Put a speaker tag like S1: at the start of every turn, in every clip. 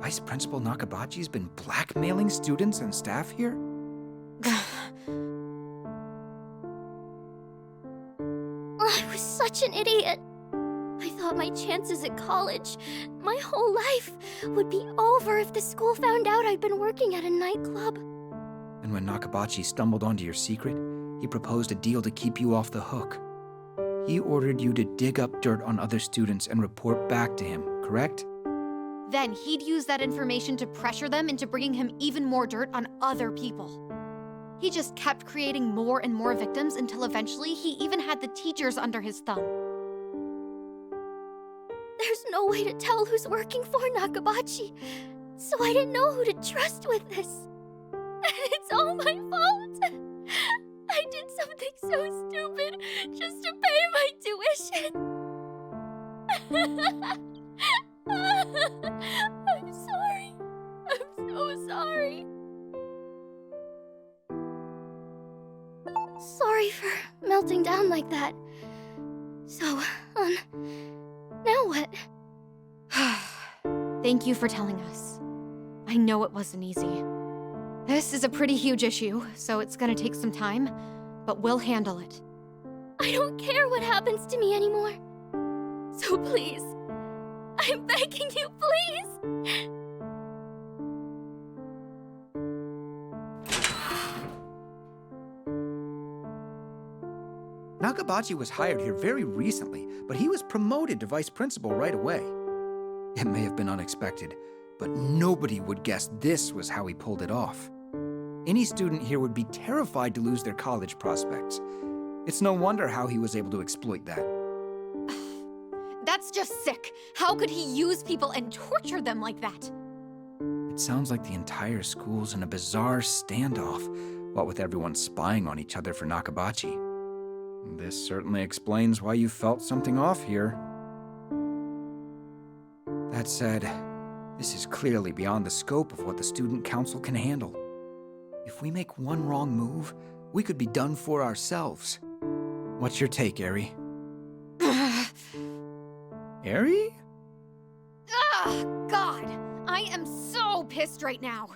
S1: Vice Principal Nakabachi's been blackmailing students and staff here?
S2: I was such an idiot. I thought my chances at college, my whole life, would be over if the school found out I'd been working at a nightclub.
S1: And when Nakabachi stumbled onto your secret, he proposed a deal to keep you off the hook. He ordered you to dig up dirt on other students and report back to him, correct?
S3: Then he'd use that information to pressure them into bringing him even more dirt on other people. He just kept creating more and more victims until eventually he even had the teachers under his thumb.
S2: There's no way to tell who's working for Nakabachi, so I didn't know who to trust with this. It's all my fault. I did something so stupid just to pay my tuition. I'm sorry. I'm so sorry. Sorry for melting down like that. So, now what?
S3: Thank you for telling us. I know it wasn't easy. This is a pretty huge issue, so it's gonna take some time, but we'll handle it.
S2: I don't care what happens to me anymore. So please, I'm begging you, please!
S1: Nakabachi was hired here very recently, but he was promoted to vice principal right away. It may have been unexpected, but nobody would guess this was how he pulled it off. Any student here would be terrified to lose their college prospects. It's no wonder how he was able to exploit that.
S3: That's just sick. How could he use people and torture them like that?
S1: It sounds like the entire school's in a bizarre standoff, what with everyone spying on each other for Nakabachi. This certainly explains why you felt something off here. That said, this is clearly beyond the scope of what the student council can handle. If we make one wrong move, we could be done for ourselves. What's your take, Eri? Eri?
S3: Ugh, God! I am so pissed right now.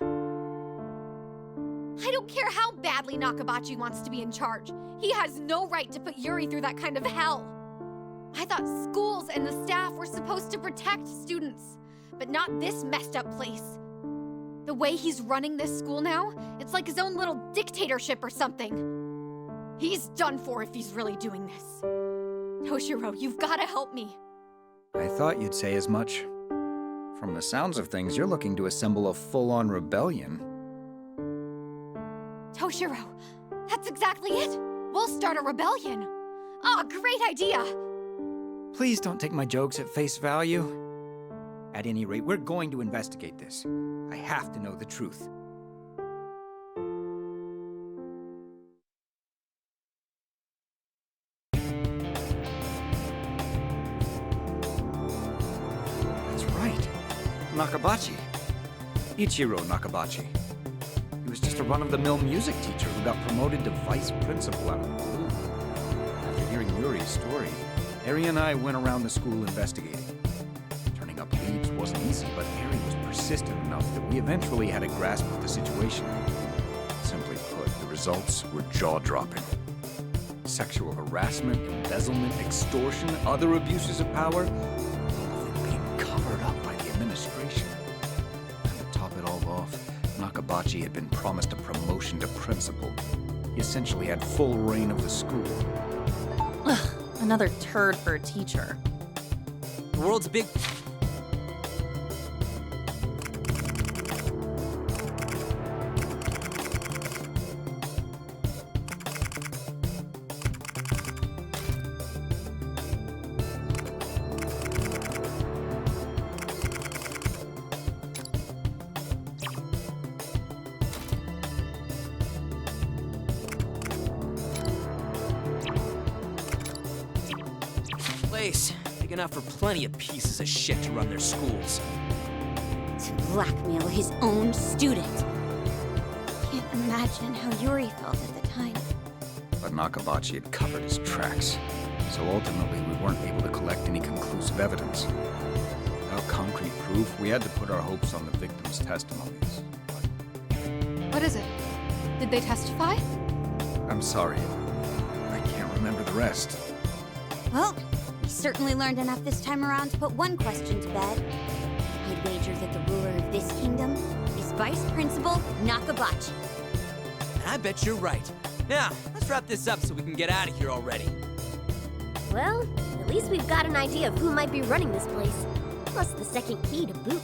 S3: I don't care how badly Nakabachi wants to be in charge. He has no right to put Yuri through that kind of hell. I thought schools and the staff were supposed to protect students, but not this messed up place. The way he's running this school now, it's like his own little dictatorship or something. He's done for if he's really doing this. Toshiro, you've got to help me.
S1: I thought you'd say as much. From the sounds of things, you're looking to assemble a full-on rebellion.
S3: Toshiro, that's exactly it. We'll start a rebellion. Ah, great idea.
S1: Please don't take my jokes at face value. At any rate, we're going to investigate this. I have to know the truth. That's right. Nakabachi. Ichiro Nakabachi. He was just a run-of-the-mill music teacher who got promoted to vice principal out of the blue. After hearing Yuri's story, Eri and I went around the school investigating. Turning up leads wasn't easy, but Eri was persistent enough that we eventually had a grasp of the situation. Simply put, the results were jaw-dropping. Sexual harassment, embezzlement, extortion, other abuses of power, all of them being covered up by the administration. And to top it all off, Nakabachi had been promised a promotion to principal. He essentially had full reign of the school.
S4: Ugh, another turd for a teacher.
S5: The world's big... place. Big enough for plenty of pieces of shit to run their schools.
S2: To blackmail his own student. Can't imagine how Yuri felt at the time.
S1: But Nakabachi had covered his tracks, so ultimately we weren't able to collect any conclusive evidence. Without concrete proof, we had to put our hopes on the victims' testimonies.
S3: What is it? Did they testify?
S1: I'm sorry. I can't remember the rest.
S6: Well, we certainly learned enough this time around to put one question to bed. I'd wager that the ruler of this kingdom is Vice Principal Nakabachi.
S5: And I bet you're right. Now, let's wrap this up so we can get out of here already.
S2: Well, at least we've got an idea of who might be running this place. Plus the second key to boot.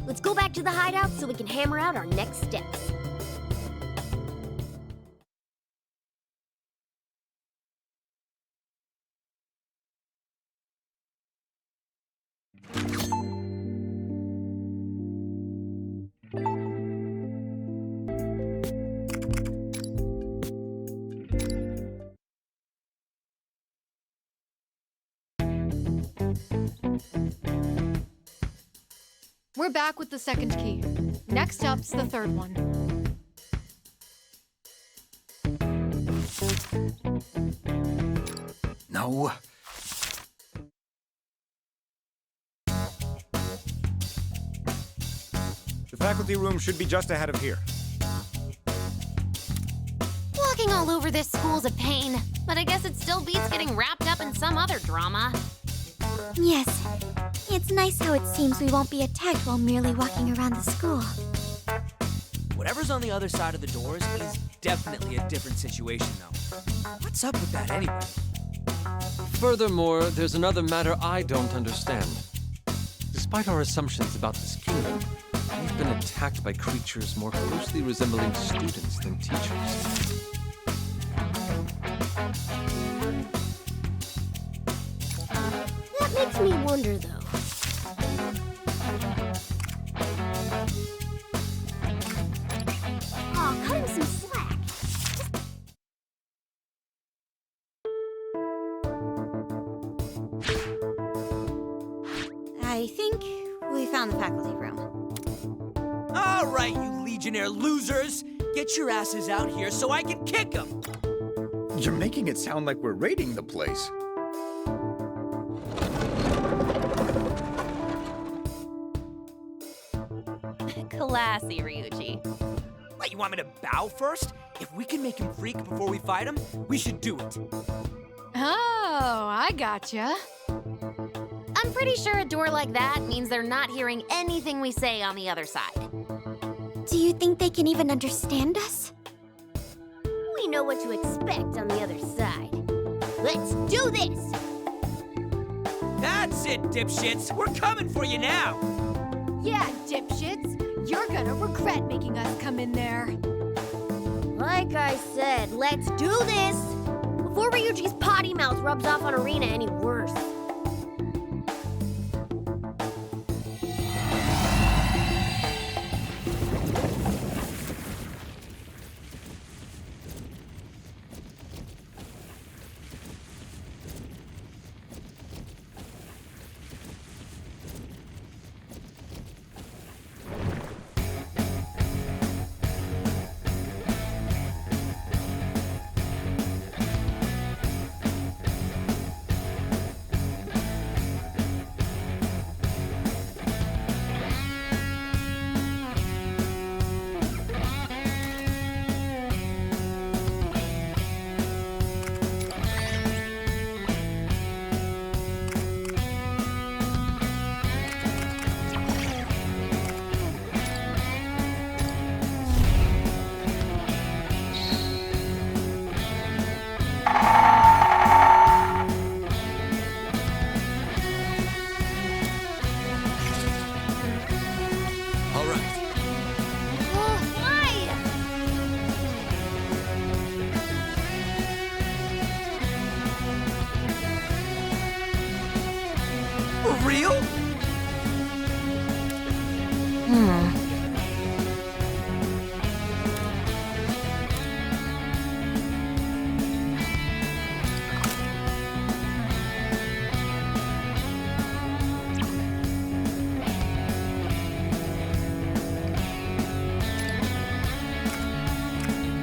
S2: Let's go back to the hideout so we can hammer out our next steps.
S3: We're back with the second key. Next up's the third one.
S1: No. The faculty room should be just ahead of here.
S7: Walking all over this school's a pain, but I guess it still beats getting wrapped up in some other drama.
S2: Yes. It's nice how it seems we won't be attacked while merely walking around the school.
S5: Whatever's on the other side of the doors is definitely a different situation, though. What's up with that anyway?
S8: Furthermore, there's another matter I don't understand. Despite our assumptions about this kingdom, we've been attacked by creatures more closely resembling students than teachers.
S2: That makes me wonder, though. Aw, cut him some slack.
S6: I think we found the faculty room.
S5: All right, you Legionnaire losers! Get your asses out here so I can kick them!
S1: You're making it sound like we're raiding the place.
S7: Classy, Ryuji.
S5: What, you want me to bow first? If we can make him freak before we fight him, we should do it.
S3: Oh, I gotcha.
S7: I'm pretty sure a door like that means they're not hearing anything we say on the other side.
S2: Do you think they can even understand us? We know what to expect on the other side. Let's do this!
S5: That's it, dipshits! We're coming for you now!
S3: Yeah, dipshits. You're gonna regret making us come in there.
S2: Like I said, let's do this! Before Ryuji's potty mouth rubs off on Arena any worse.
S5: Real?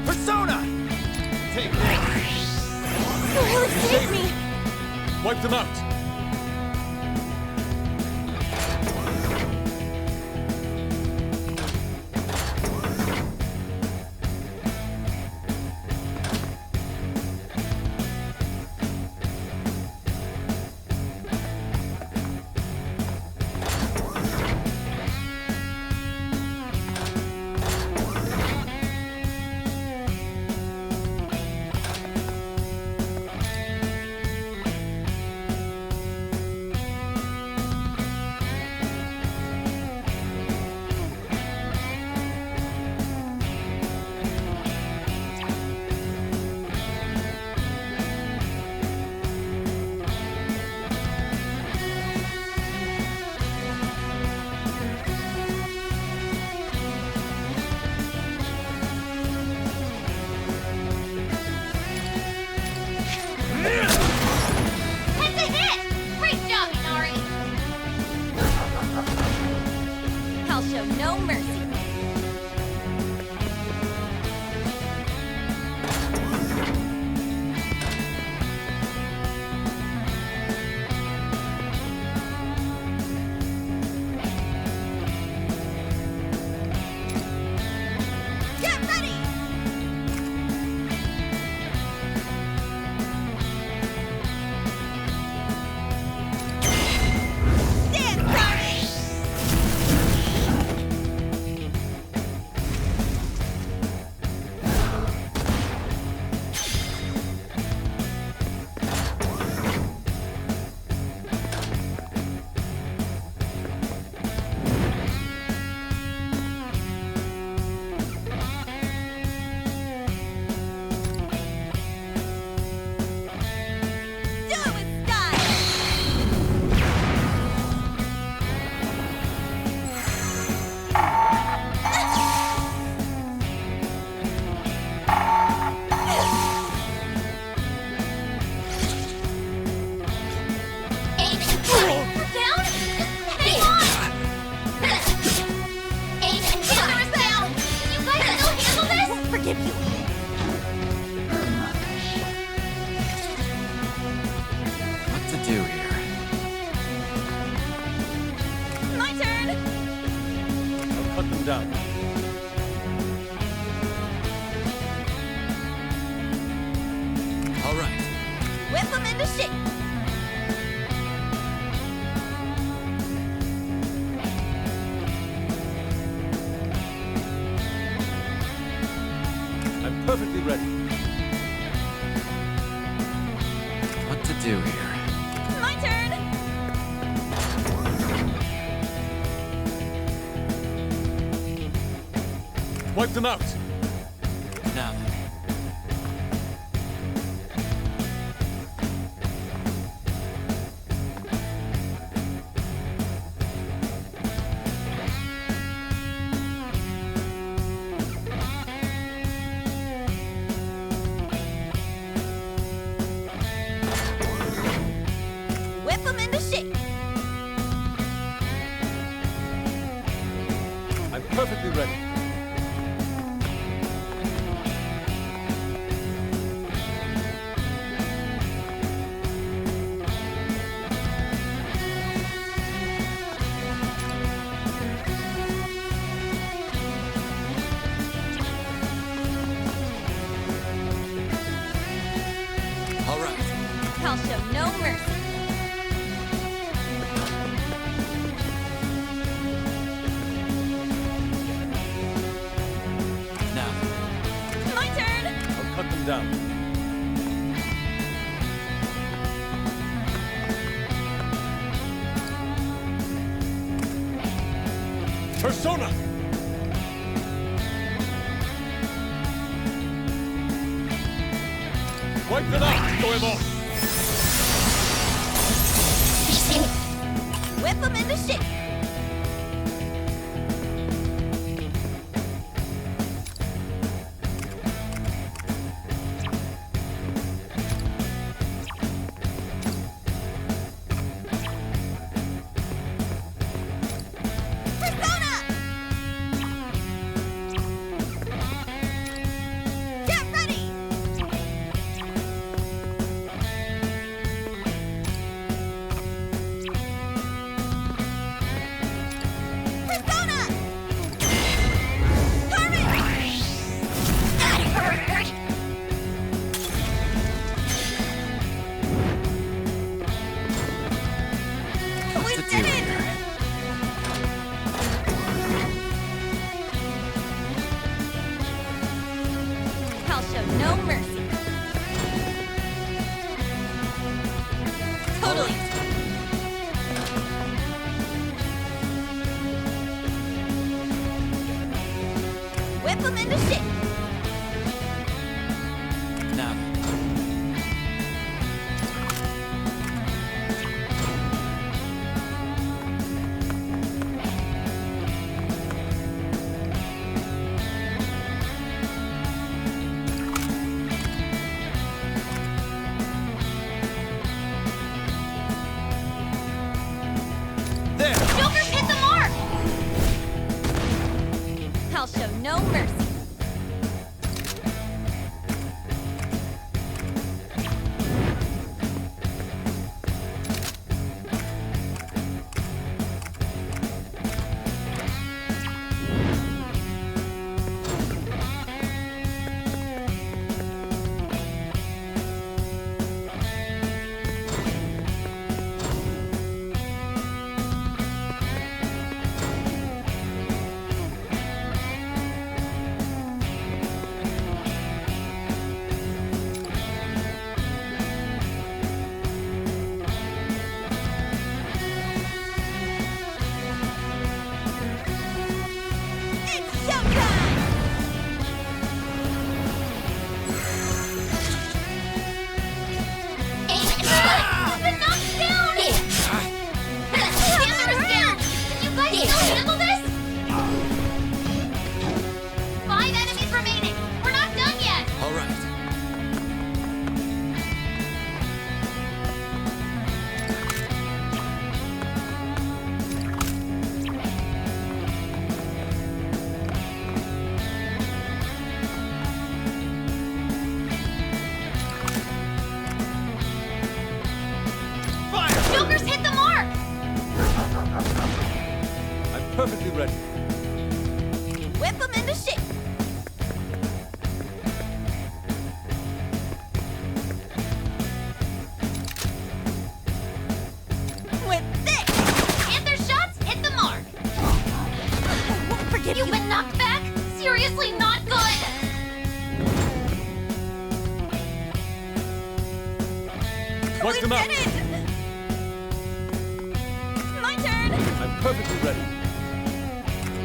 S1: Persona!
S8: Take this!
S2: Save me!
S8: Wipe them out!
S3: I'll show no mercy. Get ready! Stand ready! Do it with style!
S2: Eight. We're down? Hang on! Eight. Hammer is down! Can you guys still handle this? Forgive you.
S1: What to do here?
S3: My turn!
S8: I'll cut them down.
S5: All right.
S3: Whip them into shape!
S8: I'm perfectly ready.
S1: What to do here?
S3: My turn!
S8: Wipe them out.
S5: Now.
S3: Whip them into shape!
S8: I'm perfectly ready.
S5: All right.
S3: I'll show no mercy.
S5: Now.
S3: My turn!
S8: I'll cut them down. Persona! Wipe them out, Goemon!
S3: Whip them into shape! Persona! Get ready! Persona! Carmen!
S2: That hurt!
S3: We
S1: To
S3: did
S1: do
S3: it!
S1: here?
S3: I'll show no mercy. Totally. Whip them into shape.
S5: Now.
S2: Joker's hit the mark!
S3: no mercy.
S5: All right.
S7: Joker's hit the mark!
S8: I'm perfectly ready.
S3: Whip him into shape. With this!
S7: And their shots hit the mark!
S3: Won't forgive
S7: You've been knocked back? Seriously not good!
S8: Plucked him out.
S3: Did it! My turn!
S8: I'm perfectly ready.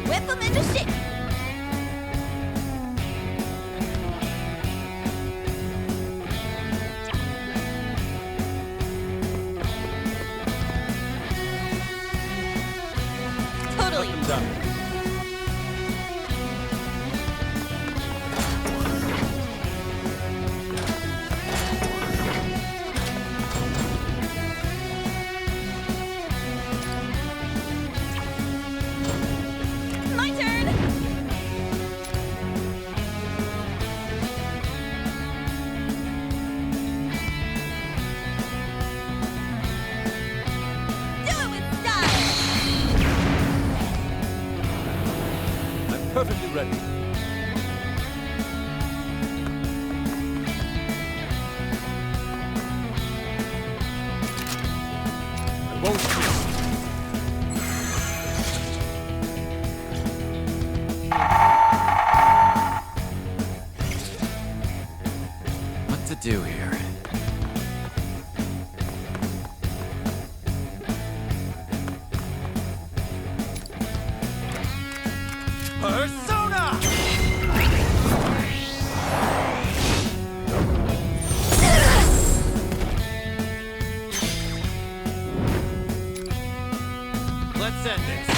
S3: Whip him into shape. Totally.
S8: I'm done.
S3: My turn! Do it with style!
S8: I'm perfectly ready. I won't miss. What to do here?
S1: Persona! Let's end this.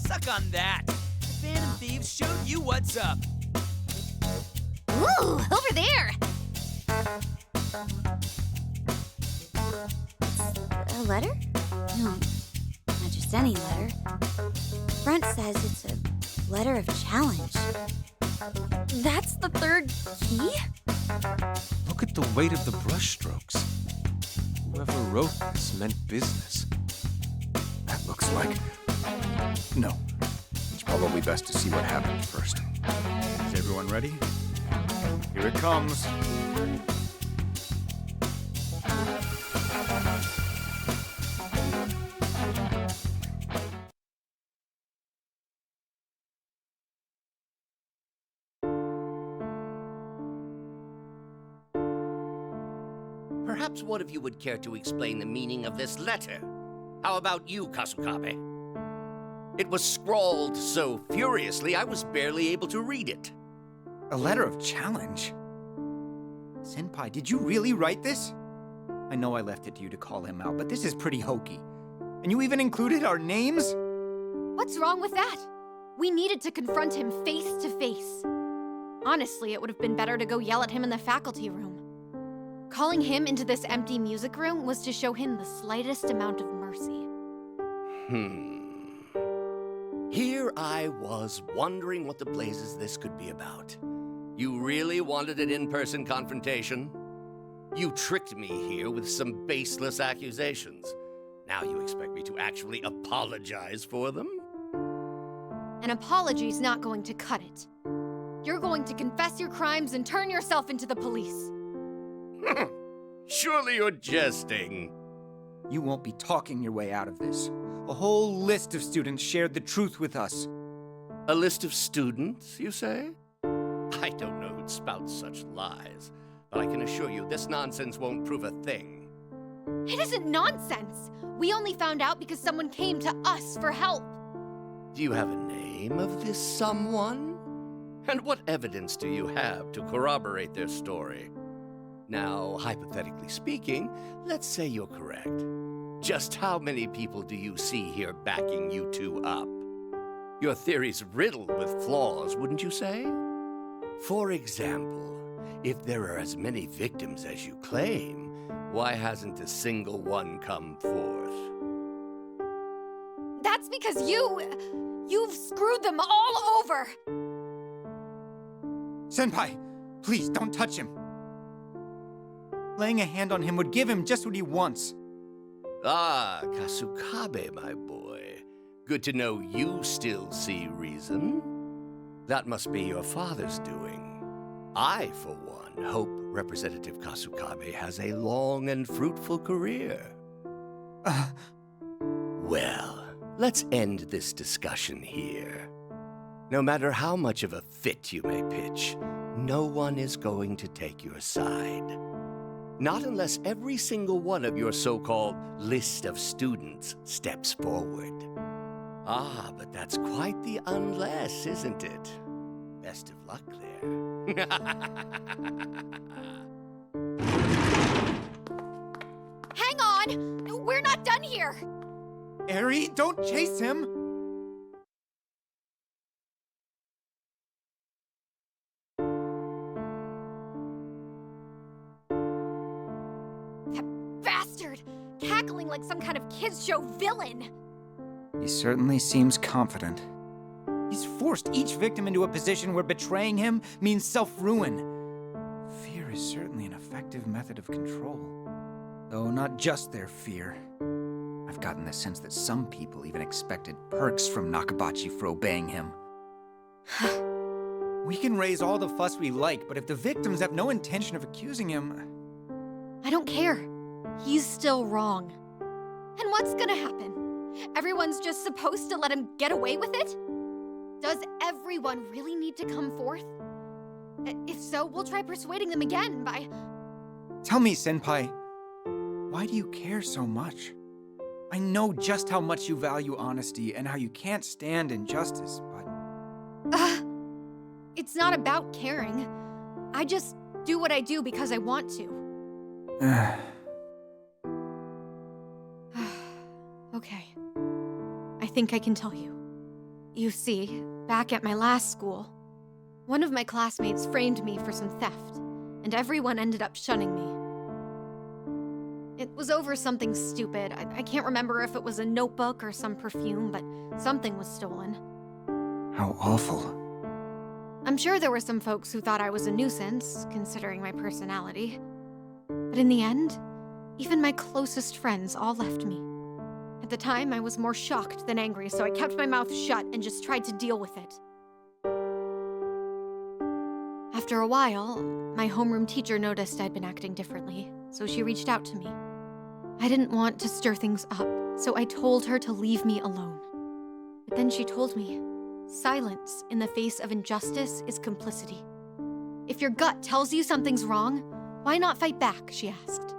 S5: Suck on that. The Phantom Thieves showed you what's up.
S7: Ooh, over there!
S6: A letter? No, not just any letter. The front says it's a letter of challenge.
S4: That's the third key?
S8: Look at the weight of the brushstrokes. Whoever wrote this meant business.
S1: That looks like... No. It's probably best to see what happened first. Is everyone ready? Here it comes.
S9: Perhaps one of you would care to explain the meaning of this letter. How about you, Kasukabe? It was scrawled so furiously I was barely able to read it.
S1: A letter of challenge? Senpai, did you really write this? I know I left it to you to call him out, but this is pretty hokey. And you even included our names?
S3: What's wrong with that? We needed to confront him face to face. Honestly, it would have been better to go yell at him in the faculty room. Calling him into this empty music room was to show him the slightest amount of mercy.
S9: Here I was wondering what the blazes this could be about. You really wanted an in-person confrontation? You tricked me here with some baseless accusations. Now you expect me to actually apologize for them?
S3: An apology's not going to cut it. You're going to confess your crimes and turn yourself into the police.
S9: Surely you're jesting.
S1: You won't be talking your way out of this. A whole list of students shared the truth with us.
S9: A list of students, you say? I don't know who'd spout such lies, but I can assure you this nonsense won't prove a thing.
S3: It isn't nonsense. We only found out because someone came to us for help.
S9: Do you have a name of this someone? And what evidence do you have to corroborate their story? Now, hypothetically speaking, let's say you're correct. Just how many people do you see here backing you two up? Your theory's riddled with flaws, wouldn't you say? For example, if there are as many victims as you claim, why hasn't a single one come forth?
S3: That's because you've screwed them all over.
S1: Senpai, please don't touch him. Laying a hand on him would give him just what he wants.
S9: Ah, Kasukabe, my boy. Good to know you still see reason. That must be your father's doing. I, for one, hope Representative Kasukabe has a long and fruitful career. Well, let's end this discussion here. No matter how much of a fit you may pitch, no one is going to take your side. Not unless every single one of your so-called list of students steps forward. Ah, but that's quite the unless, isn't it? Best of luck there.
S3: Hang on! We're not done here!
S1: Eri, don't chase him!
S3: That bastard! Cackling like some kind of kids' show villain!
S1: He certainly seems confident. He's forced each victim into a position where betraying him means self-ruin. Fear is certainly an effective method of control. Though not just their fear. I've gotten the sense that some people even expected perks from Nakabachi for obeying him. We can raise all the fuss we like, but if the victims have no intention of accusing him...
S3: I don't care. He's still wrong. And what's gonna happen? Everyone's just supposed to let him get away with it? Does everyone really need to come forth? If so, we'll try persuading them again by...
S1: Tell me, Senpai, why do you care so much? I know just how much you value honesty and how you can't stand injustice, but...
S3: It's not about caring. I just do what I do because I want to. Okay. I think I can tell you. You see, back at my last school, one of my classmates framed me for some theft, and everyone ended up shunning me. It was over something stupid. I can't remember if it was a notebook or some perfume, but something was stolen.
S1: How awful.
S3: I'm sure there were some folks who thought I was a nuisance, considering my personality. But in the end, even my closest friends all left me. At the time, I was more shocked than angry, so I kept my mouth shut and just tried to deal with it. After a while, my homeroom teacher noticed I'd been acting differently, so she reached out to me. I didn't want to stir things up, so I told her to leave me alone. But then she told me, silence in the face of injustice is complicity. If your gut tells you something's wrong, why not fight back, she asked.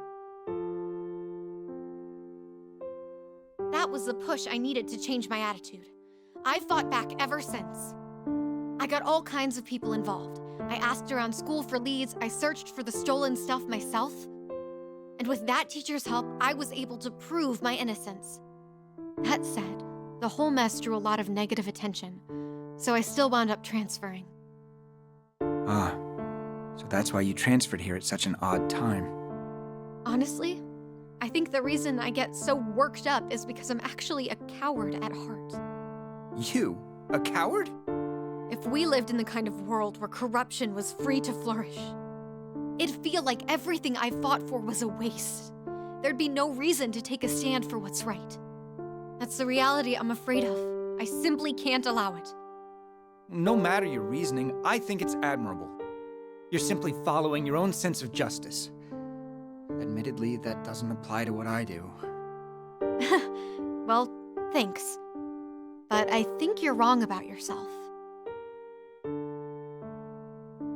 S3: That was the push I needed to change my attitude. I've fought back ever since. I got all kinds of people involved. I asked around school for leads, I searched for the stolen stuff myself. And with that teacher's help, I was able to prove my innocence. That said, the whole mess drew a lot of negative attention, so I still wound up transferring.
S1: Ah, so that's why you transferred here at such an odd time.
S3: Honestly, I think the reason I get so worked up is because I'm actually a coward at heart.
S1: You? A coward?
S3: If we lived in the kind of world where corruption was free to flourish, it'd feel like everything I fought for was a waste. There'd be no reason to take a stand for what's right. That's the reality I'm afraid of. I simply can't allow it.
S1: No matter your reasoning, I think it's admirable. You're simply following your own sense of justice. Admittedly, that doesn't apply to what I do.
S3: Well, thanks. But I think you're wrong about yourself.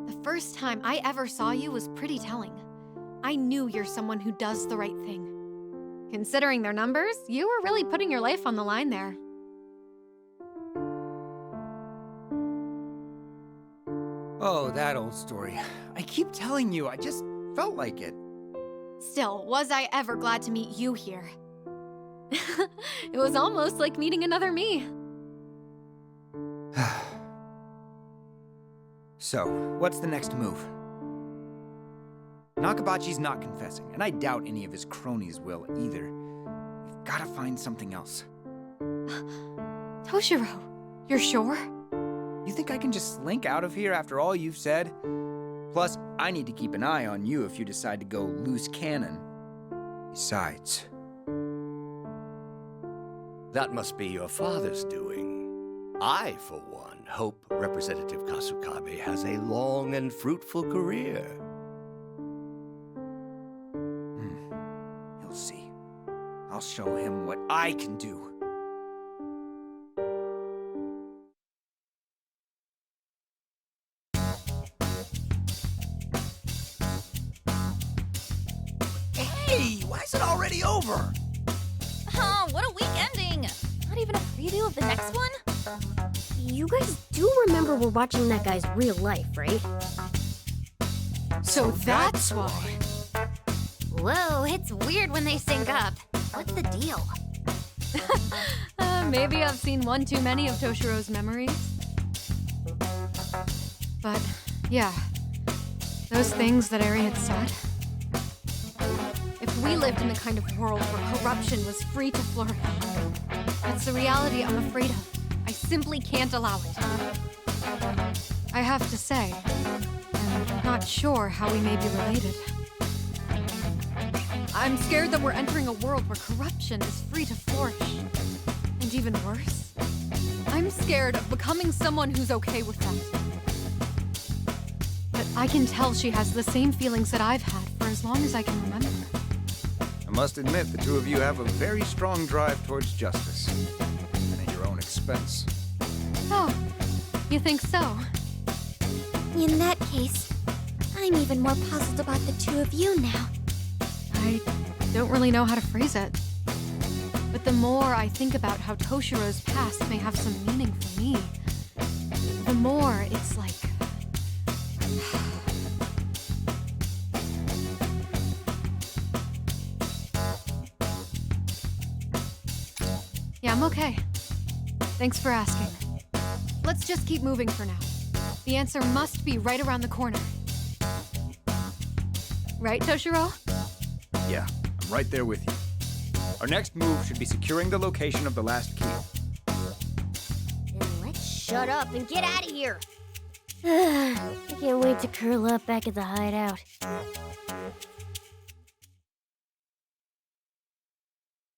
S3: The first time I ever saw you was pretty telling. I knew you're someone who does the right thing. Considering their numbers, you were really putting your life on the line there.
S1: Oh, that old story. I keep telling you, I just felt like it.
S3: Still, was I ever glad to meet you here? It was almost like meeting another me.
S1: So, what's the next move? Nakabachi's not confessing, and I doubt any of his cronies will either. We've gotta find something else.
S3: Toshiro, you're sure?
S1: You think I can just slink out of here after all you've said? Plus, I need to keep an eye on you if you decide to go loose cannon. Besides...
S9: That must be your father's doing. I, for one, hope Representative Kasukabe has a long and fruitful career.
S1: He'll see. I'll show him what I can do. Hey, why is it already over?
S4: Oh, what a week ending! Not even a preview of the next one?
S2: You guys do remember we're watching that guy's real life, right?
S3: So that's why.
S7: Whoa, it's weird when they sync up. What's the deal?
S3: Maybe I've seen one too many of Toshiro's memories. But, yeah. Those things that Eri had said. If we lived in the kind of world where corruption was free to flourish, that's the reality I'm afraid of. I simply can't allow it. I have to say, I'm not sure how we may be related. I'm scared that we're entering a world where corruption is free to flourish. And even worse, I'm scared of becoming someone who's okay with that. But I can tell she has the same feelings that I've had for as long as I can remember.
S1: I must admit, the two of you have a very strong drive towards justice. And at your own expense.
S3: Oh, you think so?
S2: In that case, I'm even more puzzled about the two of you now.
S3: I don't really know how to phrase it. But the more I think about how Toshiro's past may have some meaning for me, the more it's like... Yeah, I'm okay. Thanks for asking. Let's just keep moving for now. The answer must be right around the corner. Right, Toshiro?
S1: Yeah, I'm right there with you. Our next move should be securing the location of the last key.
S2: Then let's shut up and get out of here. I can't wait to curl up back at the hideout.